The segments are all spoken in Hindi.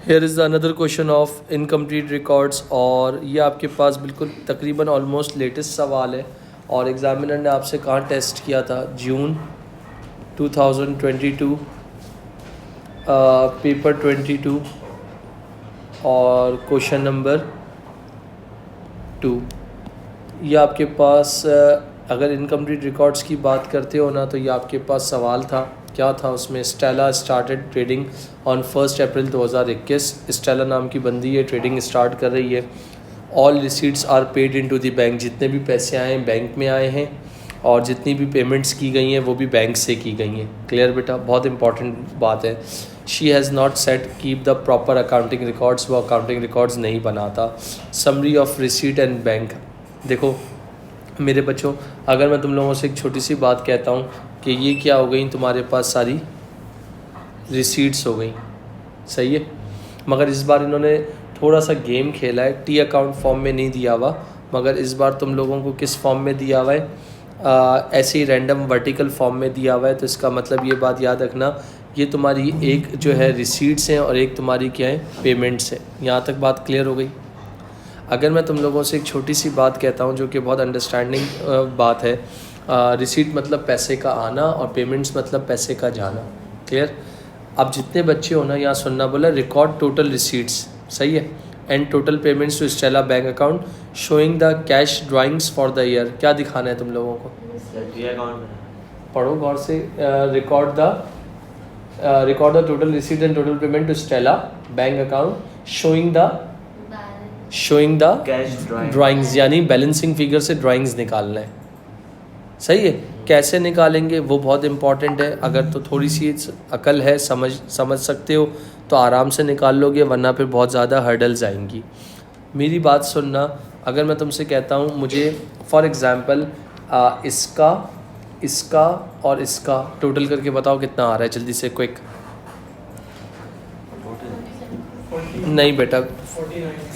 Here is another question of incomplete records, और ये आपके पास बिल्कुल तकरीबन ऑलमोस्ट लेटेस्ट सवाल है। और एग्ज़ामिनर ने आपसे कहाँ टेस्ट किया था? जून 2022, पेपर 22 और क्वेश्चन नंबर 2। ये आपके पास अगर इनकम्प्लीट रिकॉर्ड्स की बात करते हो ना, तो ये आपके पास सवाल था। क्या था उसमें? Stella started trading on 1 April 2021। Stella नाम की बंदी है, ट्रेडिंग स्टार्ट कर रही है। All receipts are paid into the bank. जितने भी पैसे आए हैं बैंक में आए हैं, और जितनी भी पेमेंट्स की गई हैं वो भी बैंक से की गई हैं। क्लियर बेटा? बहुत इंपॉर्टेंट बात है। She has not set keep the proper accounting records. वो अकाउंटिंग रिकॉर्ड्स नहीं बनाता। Summary of receipt and bank. देखो मेरे बच्चों, अगर मैं तुम लोगों से एक छोटी सी बात कहता हूँ कि ये क्या हो गई, तुम्हारे पास सारी रिसीट्स हो गई, सही है। मगर इस बार इन्होंने थोड़ा सा गेम खेला है। टी अकाउंट फॉर्म में नहीं दिया हुआ, मगर इस बार तुम लोगों को किस फॉर्म में दिया हुआ है? ऐसे ही रैंडम वर्टिकल फॉर्म में दिया हुआ है। तो इसका मतलब ये बात याद रखना, ये तुम्हारी एक जो है रिसीट्स हैं और एक तुम्हारी क्या है? पेमेंट्स है। यहाँ तक बात क्लियर हो गई? अगर मैं तुम लोगों से एक छोटी सी बात कहता हूँ जो कि बहुत अंडरस्टैंडिंग बात है। रिसीट मतलब पैसे का आना और पेमेंट्स मतलब पैसे का जाना। क्लियर? अब जितने बच्चे हो ना, यहाँ सुनना, बोला रिकॉर्ड टोटल रिसीट्स, सही है, and total payments to Stella bank account showing the cash drawings for the year. क्या दिखाना है तुम लोगों को? पढ़ो गौर से। Record the total receipt and total payment to Stella bank account showing the cash drawings, यानी बैलेंसिंग फिगर से ड्राइंग्स निकालना है। सही है। कैसे निकालेंगे वो बहुत इंपॉर्टेंट है। अगर तो थोड़ी सी अकल है, समझ सकते हो तो आराम से निकाल लोगे, वरना फिर बहुत ज़्यादा हर्डल्स आएंगी। मेरी बात सुनना, अगर मैं तुमसे कहता हूँ मुझे फॉर एग्ज़ाम्पल इसका और इसका टोटल करके बताओ कितना आ रहा है, जल्दी से, क्विक। नहीं बेटा,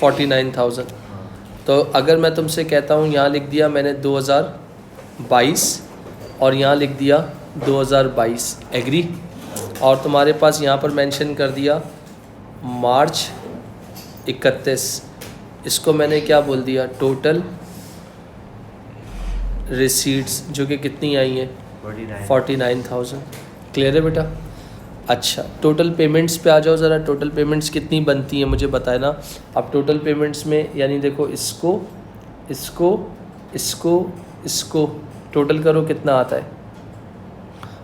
49,000। तो अगर मैं तुमसे कहता हूँ, यहाँ लिख दिया मैंने 2022 और यहाँ लिख दिया 2022, एग्री? और तुम्हारे पास यहाँ पर मेंशन कर दिया मार्च 31। इसको मैंने क्या बोल दिया? टोटल रिसीट्स, जो कि कितनी आई हैं? 49,000। क्लियर है बेटा? अच्छा, टोटल पेमेंट्स पे आ जाओ ज़रा। टोटल पेमेंट्स कितनी बनती हैं मुझे बताए ना। अब टोटल पेमेंट्स में यानी देखो, इसको टोटल करो कितना आता है।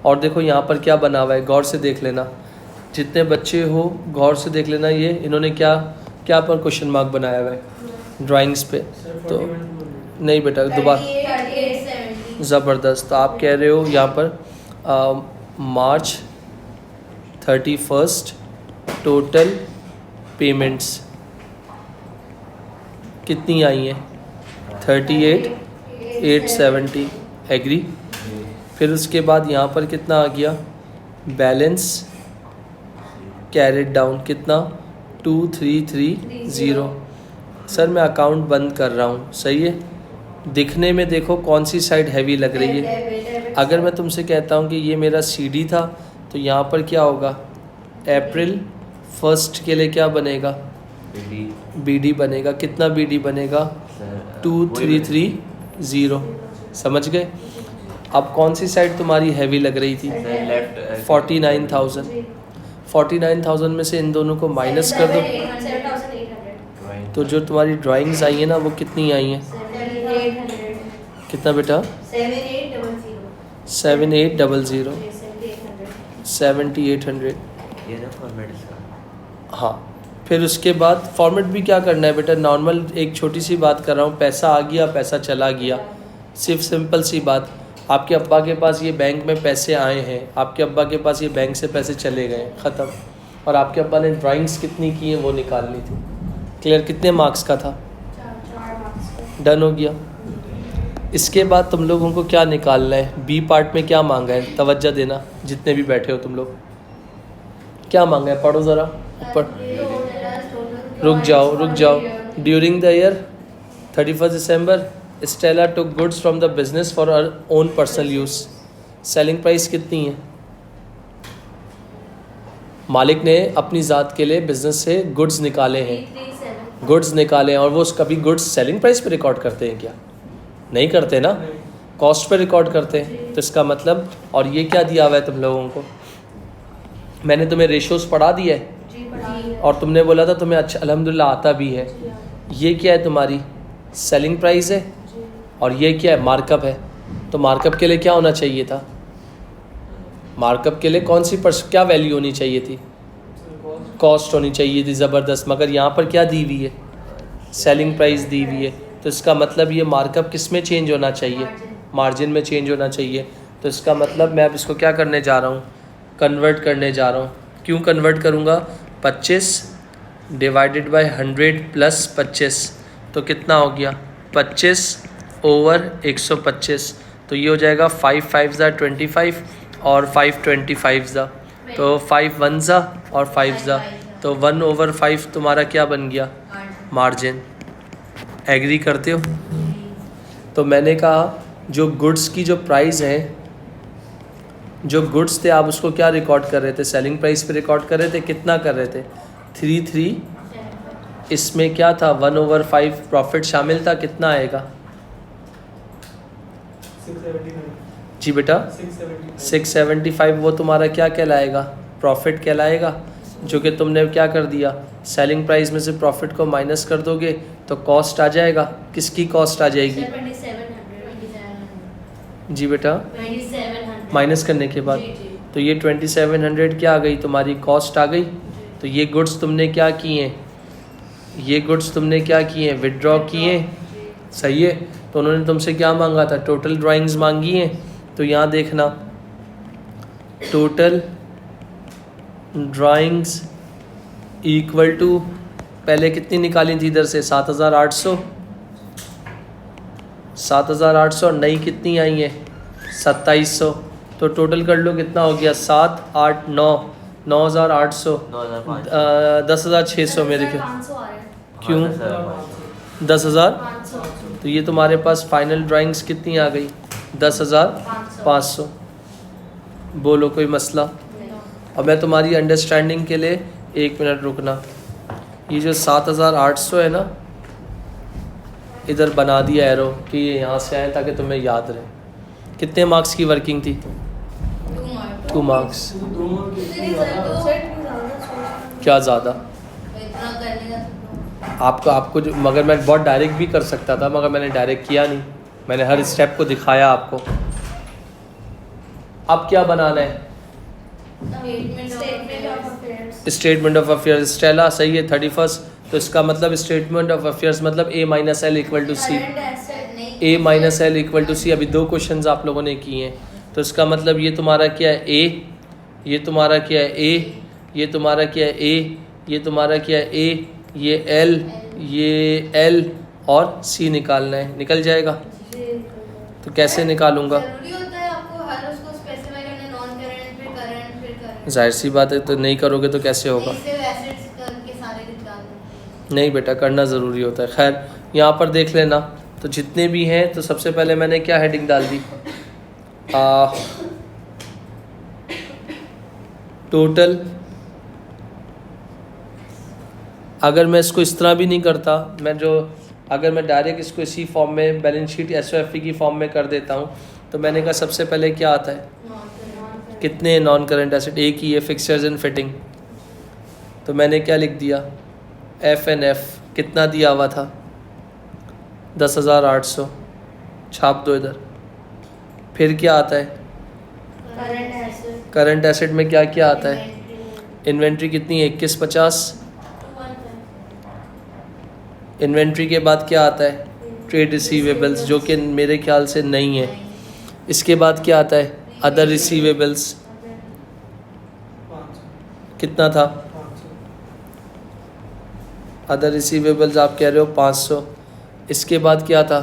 और देखो यहाँ पर क्या बना हुआ है, गौर से देख लेना। जितने बच्चे हो गौर से देख लेना। ये इन्होंने क्या पर क्वेश्चन मार्क बनाया हुआ है ड्राइंग्स पे? तो नहीं बेटा, दोबारा। ज़बरदस्त। तो आप कह रहे हो यहाँ पर मार्च 31 टोटल पेमेंट्स कितनी आई हैं? 38,870, एग्री? फिर उसके बाद यहाँ पर कितना आ गया? बैलेंस कैरिड डाउन कितना? 2330। सर मैं अकाउंट बंद कर रहा हूँ, सही है। दिखने में देखो कौन सी साइड हैवी लग रही है। अगर मैं तुमसे कहता हूँ कि ये मेरा सीडी था, तो यहाँ पर क्या होगा? अप्रैल 1 के लिए क्या बनेगा? बीडी बनेगा। कितना बीडी बनेगा? 2330। समझ गए? अब कौन सी साइड तुम्हारी हैवी लग रही थी? 49,000 में से इन दोनों को माइनस कर दो, तो जो तुम्हारी ड्राइंग्स आई हैं ना, वो कितनी आई हैं? कितना बेटा? 7800। 7800। हाँ, फिर उसके बाद फॉर्मेट भी क्या करना है बेटा? नॉर्मल एक छोटी सी बात कर रहा हूँ। पैसा आ गया, पैसा चला गया, सिर्फ सिंपल सी बात। आपके अब्बा के पास ये बैंक में पैसे आए हैं, आपके अब्बा के पास ये बैंक से पैसे चले गए, ख़त्म। और आपके अब्बा ने ड्राइंग्स कितनी की हैं वो निकालनी थी। क्लियर? कितने मार्क्स का था? 4 मार्क्स का। डन हो गया। इसके बाद तुम लोगों को क्या निकालना है? बी पार्ट में क्या मांगा है? तवज्जो देना जितने भी बैठे हो तुम लोग। क्या मांगा है? पढ़ो ज़रा ऊपर। रुक जाओ। During the year 31 December, Stella took goods from the business for her own personal use. Selling price कितनी है? मालिक ने अपनी ज़ात के लिए बिज़नेस से गुड्स निकाले हैं, 337 गुड्स निकाले हैं, और वो कभी गुड्स सेलिंग प्राइस पे रिकॉर्ड करते हैं क्या? नहीं करते ना, कॉस्ट पे रिकॉर्ड करते हैं। तो इसका मतलब, और ये क्या दिया हुआ है तुम लोगों को? मैंने तुम्हें रेशोस पढ़ा दिया है जी पढ़ाई है। और तुमने बोला था तुम्हें अच्छा अल्हम्दुलिल्लाह आता भी है। जी हाँ। ये क्या है तुम्हारी सेलिंग प्राइस है, जी और ये क्या है? मार्कअप है। तो मार्कअप के लिए क्या होना चाहिए था? मार्कअप के लिए कौन सी क्या वैल्यू होनी चाहिए थी? कॉस्ट होनी चाहिए थी ज़बरदस्त, मगर यहाँ पर क्या दी हुई है? सेलिंग प्राइस दी हुई है। तो इसका मतलब ये मार्कअप किस में चेंज होना चाहिए? मार्जिन में चेंज होना चाहिए। तो इसका मतलब मैं अब इसको क्या करने जा रहा हूँ? कन्वर्ट करने जा रहा हूँ। क्यों कन्वर्ट करूँगा? 25 डिवाइडेड बाय 100 प्लस 25, तो कितना हो गया? 25 ओवर 125। तो ये हो जाएगा 5 5 ज़ा 25 और 5 25 ज़ा, तो 5 1 ज़ा और 5 ज़ा, तो 1 ओवर 5 तुम्हारा क्या बन गया? मार्जिन। एग्री करते हो? तो मैंने कहा जो गुड्स की जो प्राइस है, जो गुड्स थे आप उसको क्या रिकॉर्ड कर रहे थे? सेलिंग प्राइस पे रिकॉर्ड कर रहे थे। कितना कर रहे थे? 33। इसमें क्या था? 1 ओवर 5 प्रॉफिट शामिल था। कितना आएगा? 675। जी बेटा 675। वो तुम्हारा क्या कहलाएगा? प्रॉफिट कहलाएगा, जो कि तुमने क्या कर दिया? सेलिंग प्राइस में से प्रॉफिट को माइनस कर दोगे तो कॉस्ट आ जाएगा। किसकी कॉस्ट आ जाएगी? 2700 जी बेटा 2700 माइनस करने के बाद, जी जी तो ये 2700 क्या आ गई? तुम्हारी कॉस्ट आ गई। तो ये गुड्स तुमने क्या किए हैं? ये गुड्स तुमने क्या किए हैं? विड्रॉ किए हैं। सही है। तो उन्होंने तुमसे क्या मांगा था? टोटल ड्राइंग्स मांगी हैं। तो यहाँ देखना, टोटल ड्राइंग्स इक्वल टू, पहले कितनी निकाली थी इधर से? 7800, 7800, और नई कितनी आई है? 2700। तो टोटल कर लो कितना हो गया? 7 8 9 9800, 10,600 मेरे ख्याल। 500 आ रहा है। क्यों 10,000? 500 तो ये तुम्हारे पास फाइनल ड्राइंग्स कितनी आ गई? 10,500। बोलो कोई मसला? और मैं तुम्हारी अंडरस्टैंडिंग के लिए 1 मिनट रुकना। ये जो 7,800 है ना, इधर बना दिया एरो कि ये यहाँ से आए ताकि तुम्हें याद रहे। कितने मार्क्स की वर्किंग थी? 2 मार्क्स। क्या ज़्यादा? आपको जो, मगर मैं बहुत डायरेक्ट भी कर सकता था, मगर मैंने डायरेक्ट किया नहीं। मैंने हर स्टेप को दिखाया आपको। अब क्या बनाना है? Statement of affairs. स्टेला सही है 31। तो इसका मतलब स्टेटमेंट ऑफ अफेयर्स मतलब A minus L equal to C. A minus L equal to C. अभी 2 क्वेश्चंस आप लोगों ने किए हैं। तो इसका मतलब ये तुम्हारा क्या है? A, ये तुम्हारा क्या है? A, ये तुम्हारा क्या है? A, ये तुम्हारा क्या है? A, ये L, ये L और C निकालना है। निकल जाएगा? तो कैसे निकालूंगा? जाहिर सी बात है, तो नहीं करोगे तो कैसे होगा? नहीं बेटा, करना ज़रूरी होता है। खैर यहाँ पर देख लेना। तो जितने भी हैं, तो सबसे पहले मैंने क्या हेडिंग डाल दी? टोटल। अगर मैं इसको इस तरह भी नहीं करता, अगर मैं डायरेक्ट इसको इसी फॉर्म में बैलेंस शीट SOFE की फॉर्म में कर देता हूँ, तो मैंने कहा सबसे पहले क्या आता है? कितने नॉन करंट एसेट? एक ही है, फिक्सचर्स एंड फिटिंग। तो मैंने क्या लिख दिया? F&F। कितना दिया हुआ था? 10,800। छाप दो इधर। फिर क्या आता है? करंट एसेट में क्या क्या आता है? इन्वेंट्री कितनी है? 2150। इन्वेंट्री के बाद क्या आता है? ट्रेड रिसीवेबल्स, जो कि मेरे ख्याल से नहीं है। इसके बाद क्या आता है? Other receivables. कितना था? अदर रिसीवेबल्स आप कह रहे हो 500। इसके बाद क्या था?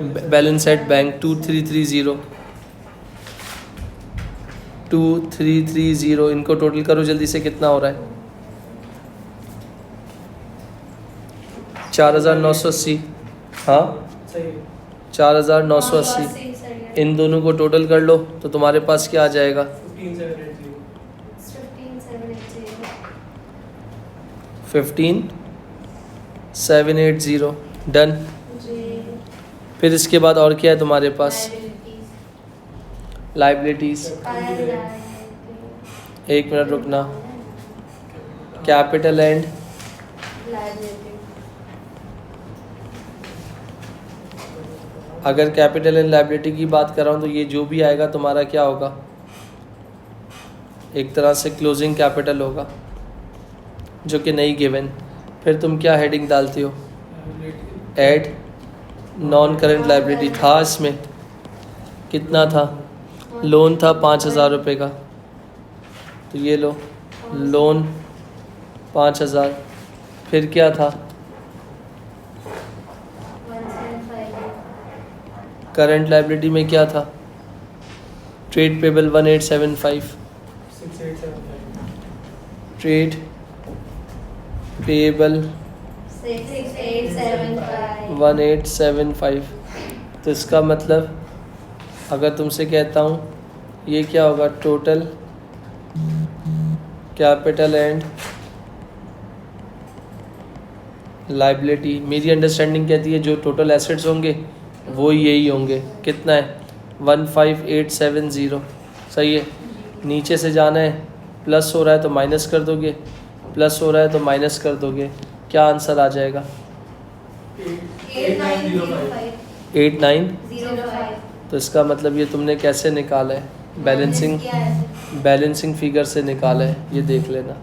Balance at bank 2330। 2330, इनको टोटल करो जल्दी से, कितना हो रहा है? 4,980। हाँ 4,980। इन दोनों को टोटल कर लो तो तुम्हारे पास क्या आ जाएगा? 15780 15,780 डन। जी। फिर इसके बाद और क्या है तुम्हारे पास? लाइबिलिटीज। लाइबिलिटीज़। एक मिनट रुकना। Capital and liability. अगर कैपिटल एंड लाइबिलिटी की बात कर रहा हूँ तो ये जो भी आएगा तुम्हारा क्या होगा? एक तरह से क्लोजिंग कैपिटल होगा जो कि नहीं गिवन। फिर तुम क्या हेडिंग डालती हो? Add non current liability. था इसमें कितना था? लोन था 5,000 रुपये का, तो ये लो लोन 5,000। फिर क्या था? 175। करंट लाइबिलिटी में क्या था? Trade payable 1875। 6875। Trade payable 6875। 1875। तो इसका मतलब अगर तुमसे कहता हूँ ये क्या होगा? Total capital and liability. मेरी अंडरस्टैंडिंग कहती है जो टोटल एसेट्स होंगे वो यही होंगे। कितना है? 15,870। सही है। नीचे से जाना है, प्लस हो रहा है तो माइनस कर दोगे, प्लस हो रहा है तो माइनस कर दोगे। क्या आंसर आ जाएगा? 8905। 89। तो इसका मतलब ये तुमने कैसे निकाला है? बैलेंसिंग फिगर से निकाला है, ये देख लेना।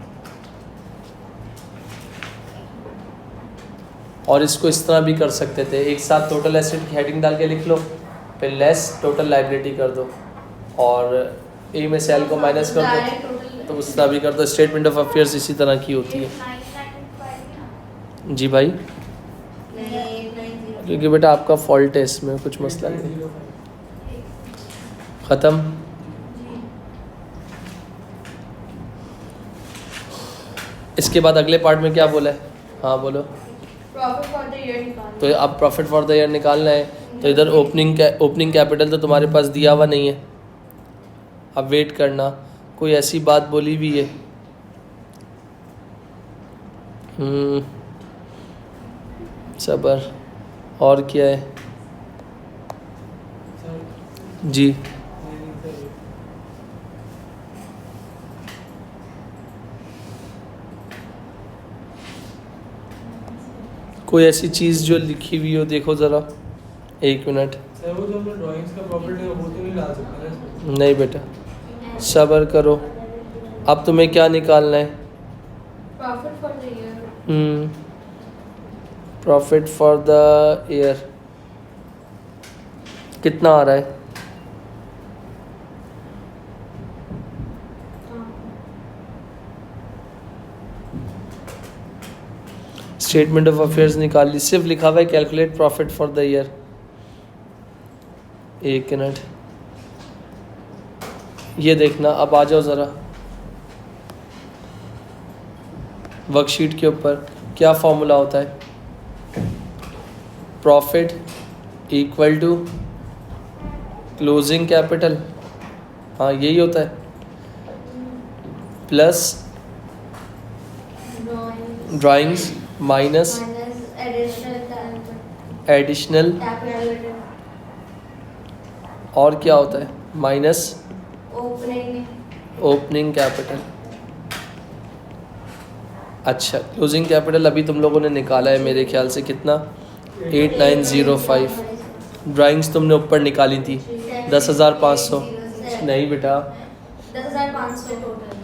और इसको इस तरह भी कर सकते थे, एक साथ टोटल एसेट की हेडिंग डाल के लिख लो, फिर लेस टोटल लाइबिलिटी कर दो और ए में सेल को माइनस कर दो, तो उस तरह भी कर दो। स्टेटमेंट ऑफ अफेयर्स इसी तरह की होती है। जी भाई, क्योंकि बेटा आपका फॉल्ट है इसमें, कुछ मसला नहीं। ख़त्म। इसके बाद अगले पार्ट में क्या बोला है? हाँ बोलो। प्रॉफिट फॉर द ईयर निकालना। तो अब प्रॉफिट फॉर द ईयर निकालना है, तो इधर ओपनिंग कैपिटल तो तुम्हारे पास दिया हुआ नहीं है। अब वेट करना, कोई ऐसी बात बोली भी है? सबर। और क्या है? जी कोई ऐसी चीज़ जो लिखी हुई हो, देखो ज़रा, एक मिनट। सर वो जो हमने ड्राइंग्स का प्रॉफिट है वो तो नहीं ला सकते ना इसमें? नहीं बेटा, सबर करो। अब तुम्हें क्या निकालना है? Profit for the year. Profit for the year कितना आ रहा है? स्टेटमेंट ऑफ अफेयर्स निकाल ली, सिर्फ लिखा हुआ है calculate profit for the year. एक मिनट, ये देखना। अब आ जाओ ज़रा वर्कशीट के ऊपर। क्या फॉर्मूला होता है? Profit equal to closing capital, हाँ यही होता है, प्लस ड्राइंग्स माइनस एडिशनल, और क्या होता है? Minus opening capital. अच्छा, क्लोजिंग कैपिटल अभी तुम लोगों ने निकाला है मेरे ख्याल से कितना? 8905। ड्राइंग्स तुमने ऊपर निकाली थी 10,500। नहीं बेटा, 10,500 टोटल।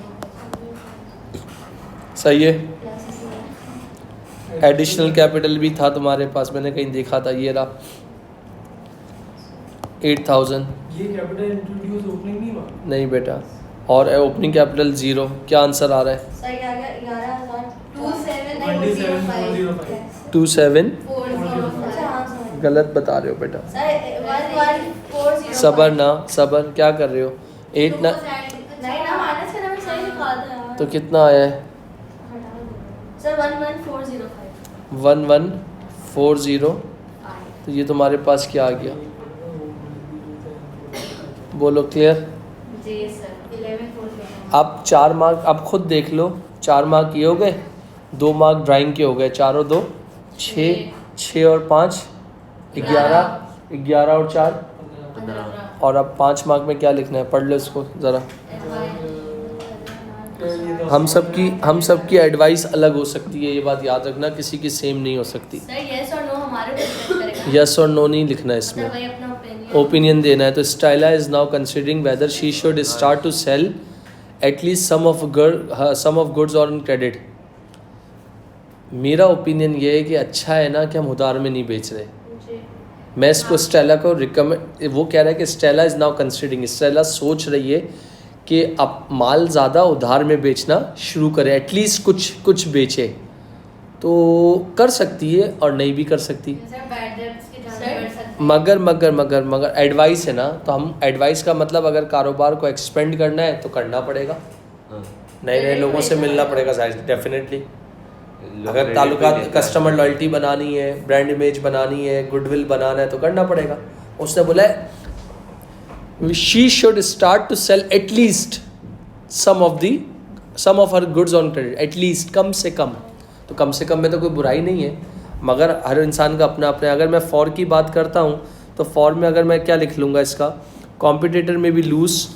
सही है। एडिशनल कैपिटल भी था तुम्हारे पास, मैंने कहीं देखा था, ये रहा 8,000। ये कैपिटल इंट्रोड्यूस ओपनिंग नहीं हुआ? नहीं बेटा, और ओपनिंग कैपिटल 0। क्या आंसर आ रहा है? सही आ गया 11,000। 27,405। 27,405। गलत बता रहे हो बेटा। 11,405। सबर ना, सबर, क्या कर रहे हो? 8 ना, नहीं ना, माइनस करना मैं सही निकाल था यार। तो कितना आया है? सर 11,405। 11,405। तो ये तुम्हारे पास क्या आ गया? बोलो क्लियर। जी सर 11,405। अब 4 मार्क अब खुद देख लो, 4 मार्क ये हो गए। 2 मार्क ड्राइंग के हो गए, 4 और 2 6, 6 और 5 11, 11 और 4 और अब 5 मार्क में क्या लिखना है, पढ़ लो इसको ज़रा। हम सबकी एडवाइस अलग हो सकती है, ये बात याद रखना, किसी की सेम नहीं हो सकती। सर यस और नो हमारे ऊपर डिपेंड करेगा। यस और नो नहीं लिखना है इसमें, भाई अपना ओपिनियन देना है। तो Styla is now considering whether she should start to sell at least some of goods on credit. मेरा ओपिनियन ये है कि अच्छा है ना कि हम उधार में नहीं बेच रहे। मैं इसको स्टेला को रिकमेंड, वो कह रहा है कि Stella is now considering, Stella सोच रही है कि अब माल ज़्यादा उधार में बेचना शुरू करे, एटलीस्ट कुछ बेचे, तो कर सकती है और नहीं भी कर सकती। मगर एडवाइस है ना, तो हम एडवाइस का मतलब अगर कारोबार को एक्सपेंड करना है तो करना पड़ेगा, नए नए लोगों से मिलना पड़ेगा डेफिनेटली। अगर ताल्लुकात कस्टमर लॉयल्टी बनानी है, ब्रांड इमेज बनानी है, गुडविल बनाना है तो करना पड़ेगा। उसने बोला है she should start to sell at least some of her goods on credit, at least कम से कम। तो कम से कम में तो कोई बुराई नहीं है, मगर हर इंसान का अपना अपना। अगर मैं फॉर की बात करता हूँ तो फॉर में अगर मैं क्या लिख लूँगा इसका, कॉम्पिटिटर में भी लूज़।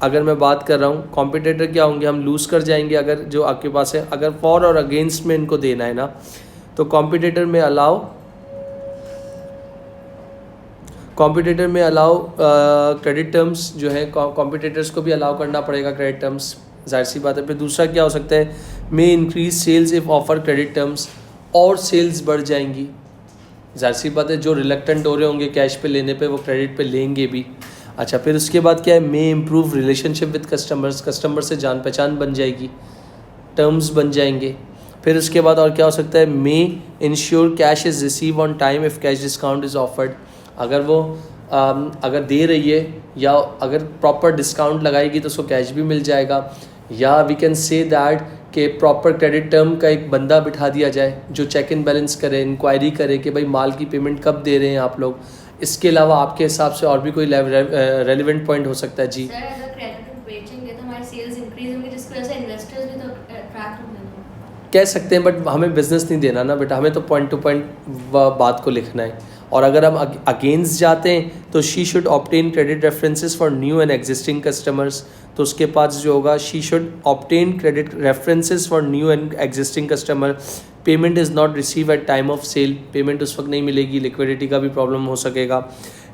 अगर मैं बात कर रहा हूँ कॉम्पिटिटर क्या होंगे, हम लूज़ कर जाएंगे अगर जो आपके पास है। अगर फॉर और अगेंस्ट में इनको देना है ना, तो कॉम्पिटिटर में अलाउ क्रेडिट टर्म्स जो है, कॉम्पिटिटर्स को भी अलाउ करना पड़ेगा क्रेडिट टर्म्स, जाहिर सी बात है। फिर दूसरा क्या हो सकता है, may increase sales if offer credit terms, और सेल्स बढ़ जाएंगी। जाहिर सी बात है जो रिलेक्टेंट हो रहे होंगे कैश पे लेने पे, वो क्रेडिट पे लेंगे भी। अच्छा, फिर उसके बाद क्या है, मे improve relationship with customers, customer से जान पहचान बन जाएगी, टर्म्स बन जाएंगे। फिर उसके बाद और क्या हो सकता है, may ensure cash is receive on time if cash discount is offered. अगर वो अगर दे रही है या अगर प्रॉपर डिस्काउंट लगाएगी तो उसको कैश भी मिल जाएगा। या वी कैन से दैट कि प्रॉपर क्रेडिट टर्म का एक बंदा बिठा दिया जाए जो चेक इन बैलेंस करे, इंक्वायरी करे कि भाई माल की पेमेंट कब दे रहे हैं आप लोग। इसके अलावा आपके हिसाब से और भी कोई रेलिवेंट पॉइंट हो सकता है जी? सर अगर क्रेडिट बेचेंगे तो हमारी सेल्स इंक्रीज होंगी, जिसकी वजह से इन्वेस्टर्स भी तो अट्रैक्ट होंगे। कह सकते हैं, बट हमें बिजनेस नहीं देना ना बेटा, हमें तो पॉइंट टू पॉइंट बात को लिखना है। और अगर हम अगेंस्ट जाते हैं तो she should obtain credit references for new and existing customers. तो उसके पास जो होगा, she should obtain credit references for new and existing customer. Payment is not receive at time of sale, payment उस वक्त नहीं मिलेगी, लिक्विडिटी का भी प्रॉब्लम हो सकेगा।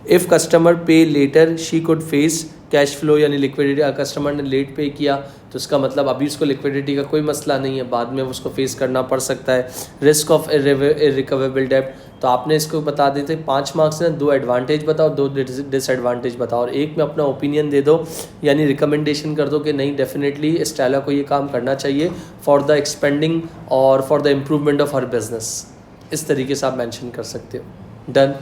If customer pay later she could face cash flow, यानी लिक्विडिटी, कस्टमर ने लेट पे किया तो इसका मतलब अभी उसको लिक्विडिटी का कोई मसला नहीं है, बाद में उसको फेस करना पड़ सकता है। रिस्क ऑफ इररिकवेबल डेब्ट, तो आपने इसको बता देते 5 मार्क्स में 2 एडवांटेज बताओ, 2 डिसएडवांटेज बताओ, और एक में अपना ओपिनियन दे दो, यानी रिकमेंडेशन कर दो कि नहीं डेफिनेटली स्टेला को ये काम करना चाहिए फॉर द एक्सपेंडिंग और for the improvement of her business. इस तरीके से आप मेंशन कर सकते हो। डन।